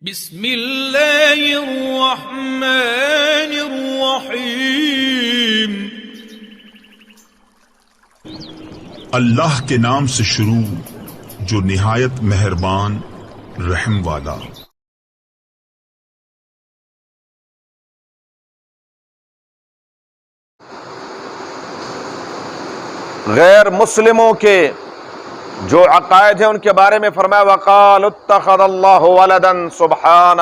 بسم اللہ الرحمن الرحیم۔ اللہ کے نام سے شروع جو نہایت مہربان رحم والا۔ غیر مسلموں کے جو عقائد ہیں ان کے بارے میں فرمایا وقال اتخذ اللہ ولدا سبحانہ،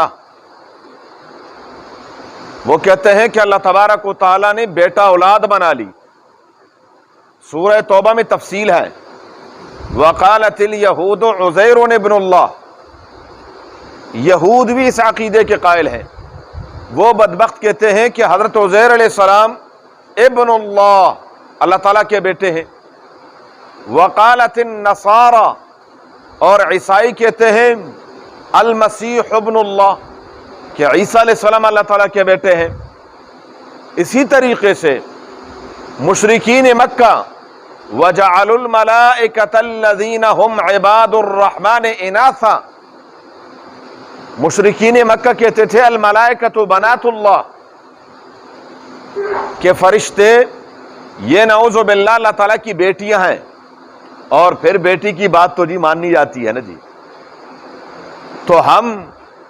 وہ کہتے ہیں کہ اللہ تبارک و تعالیٰ نے بیٹا اولاد بنا لی۔ سورہ توبہ میں تفصیل ہے، وقالت الیہود عزیر ابن اللہ، یہود بھی اس عقیدے کے قائل ہیں۔ وہ بدبخت کہتے ہیں کہ حضرت عزیر علیہ السلام ابن اللہ، اللہ تعالیٰ کے بیٹے ہیں۔ وقالت النصارى، اور عیسائی کہتے ہیں المسیح ابن اللہ، کہ عیسیٰ علیہ السلام اللہ تعالیٰ کے بیٹے ہیں۔ اسی طریقے سے مشرکین مکہ وجعلوا الملائکۃ الذین هم عباد الرحمن اناثا، مشرکین مکہ کہتے تھے الملائکۃ بنات اللہ، کہ فرشتے یہ نعوذ باللہ اللہ تعالیٰ کی بیٹیاں ہیں۔ اور پھر بیٹی کی بات تو جی ماننی جاتی ہے نا جی، تو ہم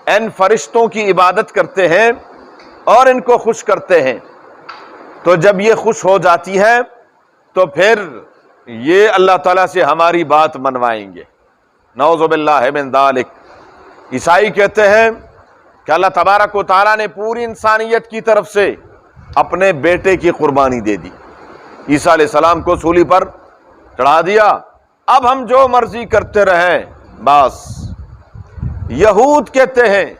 ان فرشتوں کی عبادت کرتے ہیں اور ان کو خوش کرتے ہیں، تو جب یہ خوش ہو جاتی ہے تو پھر یہ اللہ تعالیٰ سے ہماری بات منوائیں گے، نعوذ باللہ من ذالک۔ عیسائی کہتے ہیں کہ اللہ تبارک و تعالیٰ نے پوری انسانیت کی طرف سے اپنے بیٹے کی قربانی دے دی، عیسیٰ علیہ السلام کو سولی پر چڑھا دیا، اب ہم جو مرضی کرتے رہیں بس۔ یہود کہتے ہیں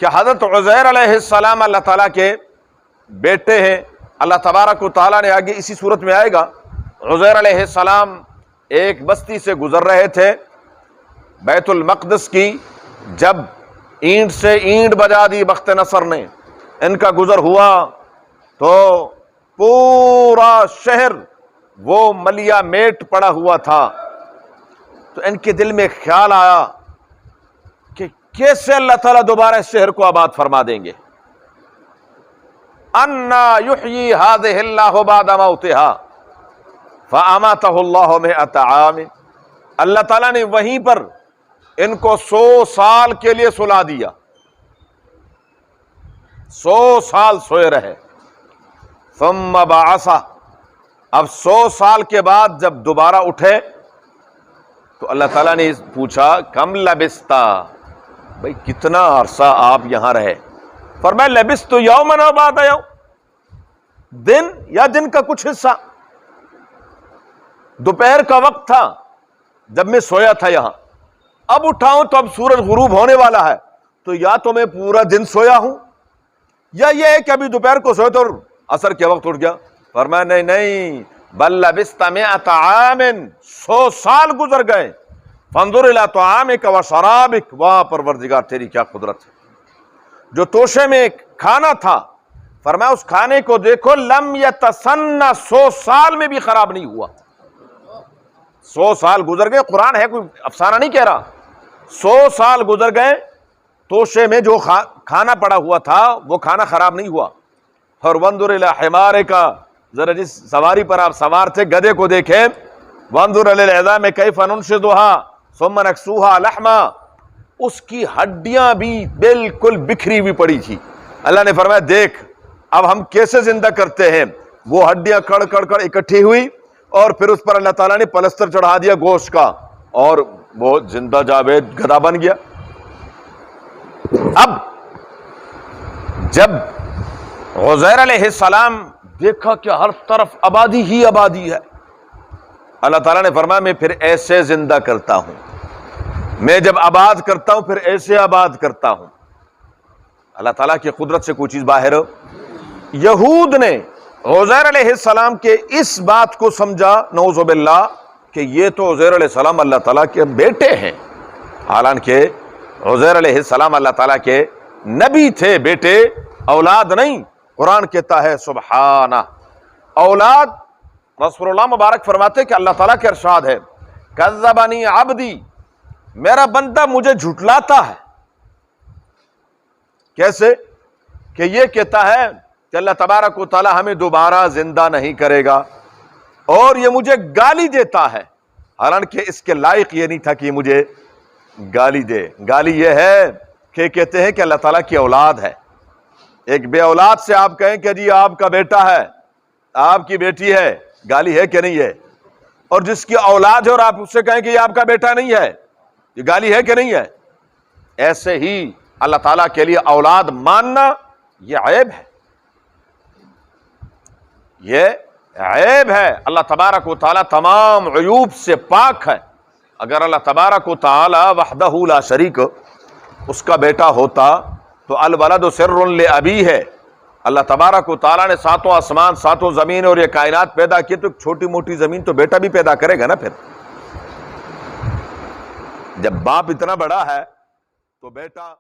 کہ حضرت عزیر علیہ السلام اللہ تعالیٰ کے بیٹے ہیں۔ اللہ تبارک و تعالیٰ نے آگے اسی صورت میں آئے گا، عزیر علیہ السلام ایک بستی سے گزر رہے تھے بیت المقدس کی، جب اینٹ سے اینٹ بجا دی بخت نصر نے، ان کا گزر ہوا تو پورا شہر وہ ملیا میٹ پڑا ہوا تھا، تو ان کے دل میں خیال آیا کہ کیسے اللہ تعالیٰ دوبارہ اس شہر کو آباد فرما دیں گے۔ انا یحیی ہذہ اللہ بعد موتہا فاماتہ اللہ مئۃ عام، اللہ تعالیٰ نے وہیں پر ان کو 100 سال کے لیے سلا دیا، 100 سال سوئے رہے۔ ثم بعثہ، اب 100 سال کے بعد جب دوبارہ اٹھے تو اللہ تعالیٰ نے پوچھا کم لبستا، بھئی کتنا عرصہ آپ یہاں رہے؟ فرمایا لبست یوما و بعد یوم، دن یا دن کا کچھ حصہ، دوپہر کا وقت تھا جب میں سویا تھا یہاں، اب اٹھاؤں تو اب سورج غروب ہونے والا ہے، تو یا تو میں پورا دن سویا ہوں یا یہ ہے کہ ابھی دوپہر کو سویا تو عصر کے وقت اٹھ گیا۔ فرمایا نہیں نہیں، بل لبست مئۃ عام، 100 سال گزر گئے۔ فانظر الی طعامک و شرابک، واہ پروردگار تیری کیا قدرت ہے، جو توشے میں کھانا تھا فرمایا اس کھانے کو دیکھو، لم یتسنہ، 100 سال میں بھی خراب نہیں ہوا۔ 100 سال گزر گئے، قرآن ہے کوئی افسانہ نہیں کہہ رہا، 100 سال گزر گئے، توشے میں جو کھانا پڑا ہوا تھا وہ کھانا خراب نہیں ہوا۔ اور وانظر الی حمارک، ذرا جس سواری پر آپ سوار تھے گدھے کو دیکھیں، وانظر الی العظام کیف ننشزھا ثم نکسوھا لحما، اس کی ہڈیاں بھی بالکل بکھری ہوئی پڑی تھی۔ اللہ نے فرمایا دیکھ اب ہم کیسے زندہ کرتے ہیں، وہ ہڈیاں کڑ کڑ کڑ اکٹھی ہوئی اور پھر اس پر اللہ تعالیٰ نے پلستر چڑھا دیا گوشت کا، اور وہ زندہ جاوید گدھا بن گیا۔ اب جب عزیر علیہ السلام دیکھا کہ ہر طرف آبادی ہی آبادی ہے، اللہ تعالیٰ نے فرمایا میں پھر ایسے زندہ کرتا ہوں، میں جب آباد کرتا ہوں پھر ایسے آباد کرتا ہوں۔ اللہ تعالیٰ کی قدرت سے کوئی چیز باہر ہو۔ یہود نے عزیر علیہ السلام کے اس بات کو سمجھا نعوذ باللہ کہ یہ تو عزیر علیہ السلام اللہ تعالیٰ کے بیٹے ہیں، حالانکہ عزیر علیہ السلام اللہ تعالیٰ کے نبی تھے، بیٹے اولاد نہیں۔ قرآن کہتا ہے سبحانہ، اولاد، رسول اللہ مبارک فرماتے کہ اللہ تعالیٰ کے ارشاد ہے کذبنی عبدی، میرا بندہ مجھے جھٹلاتا ہے، کیسے کہ یہ کہتا ہے کہ اللہ تبارک و تعالی ہمیں دوبارہ زندہ نہیں کرے گا، اور یہ مجھے گالی دیتا ہے، حالانکہ اس کے لائق یہ نہیں تھا کہ مجھے گالی دے۔ گالی یہ ہے کہ کہتے ہیں کہ اللہ تعالیٰ کی اولاد ہے۔ ایک بے اولاد سے آپ کہیں کہ جی آپ کا بیٹا ہے، آپ کی بیٹی ہے، گالی ہے کہ نہیں ہے؟ اور جس کی اولاد ہے اور آپ اس سے کہیں کہ یہ آپ کا بیٹا نہیں ہے، یہ گالی ہے کہ نہیں ہے؟ ایسے ہی اللہ تعالیٰ کے لیے اولاد ماننا یہ عیب ہے، یہ عیب ہے۔ اللہ تبارک و تعالیٰ تمام عیوب سے پاک ہے۔ اگر اللہ تبارک و تعالیٰ وحدہ لا شریک اس کا بیٹا ہوتا تو الولد سر لابیہ ہے۔ اللہ تبارک و تعالیٰ نے ساتوں آسمان، ساتوں زمین اور یہ کائنات پیدا کی، تو چھوٹی موٹی زمین تو بیٹا بھی پیدا کرے گا نا۔ پھر جب باپ اتنا بڑا ہے تو بیٹا